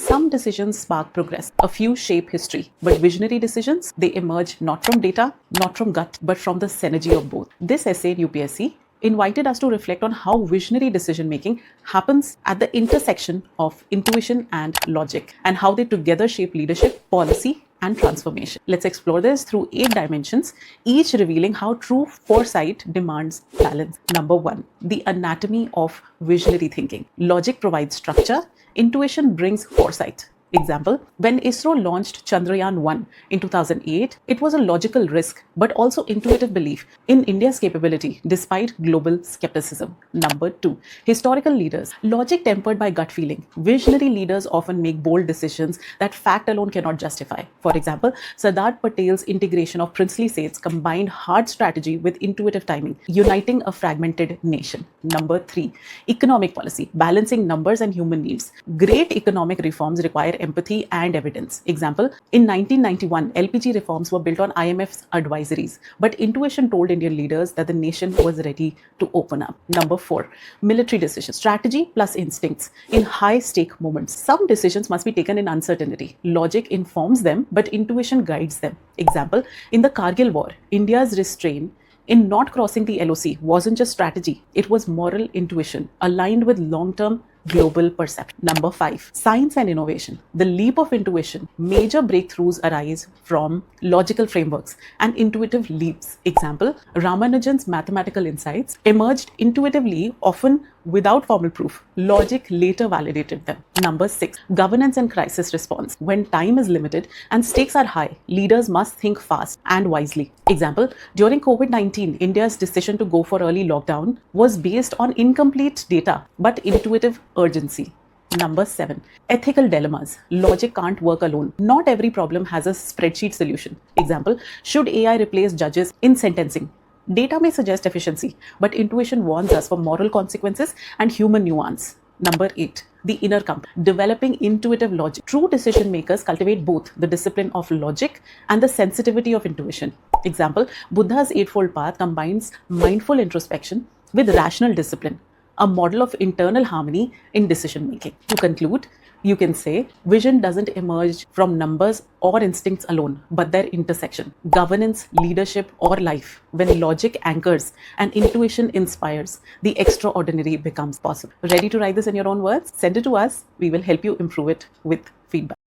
Some decisions spark progress, a few shape history, but visionary decisions, they emerge not from data, not from gut, but from the synergy of both. This essay in UPSC invited us to reflect on how visionary decision making happens at the intersection of intuition and logic, and how they together shape leadership, policy, and transformation. Let's explore this through 8 dimensions, each revealing how true foresight demands balance. Number 1, the anatomy of visionary thinking. Logic provides structure, intuition brings foresight. Example, when ISRO launched Chandrayaan-1 in 2008, it was a logical risk but also intuitive belief in India's capability despite global skepticism. Number 2, historical leaders. Logic tempered by gut feeling. Visionary leaders often make bold decisions that fact alone cannot justify. For example, Sardar Patel's integration of princely states combined hard strategy with intuitive timing, uniting a fragmented nation. Number 3, economic policy. Balancing numbers and human needs. Great economic reforms require empathy and evidence. Example, in 1991, LPG reforms were built on IMF's advisories, but intuition told Indian leaders that the nation was ready to open up. Number 4, military decisions. Strategy plus instincts in high-stake moments. Some decisions must be taken in uncertainty. Logic informs them, but intuition guides them. Example, in the Kargil War, India's restraint in not crossing the LOC wasn't just strategy, it was moral intuition aligned with long-term global perception. Number 5, science and innovation. The leap of intuition. Major breakthroughs arise from logical frameworks and intuitive leaps. Example, Ramanujan's mathematical insights emerged intuitively, often without formal proof. Logic later validated them. Number 6, governance and crisis response. When time is limited and stakes are high, leaders must think fast and wisely. Example, during COVID-19, India's decision to go for early lockdown was based on incomplete data but intuitive urgency. Number 7, ethical dilemmas. Logic can't work alone. Not every problem has a spreadsheet solution. Example, should AI replace judges in sentencing? Data may suggest efficiency, but intuition warns us for moral consequences and human nuance. Number 8, the inner compass. Developing intuitive logic. True decision makers cultivate both the discipline of logic and the sensitivity of intuition. Example, Buddha's Eightfold Path combines mindful introspection with rational discipline, a model of internal harmony in decision making. To conclude, you can say vision doesn't emerge from numbers or instincts alone, but their intersection. Governance, leadership, or life. When logic anchors and intuition inspires, the extraordinary becomes possible. Ready to write this in your own words? Send it to us. We will help you improve it with feedback.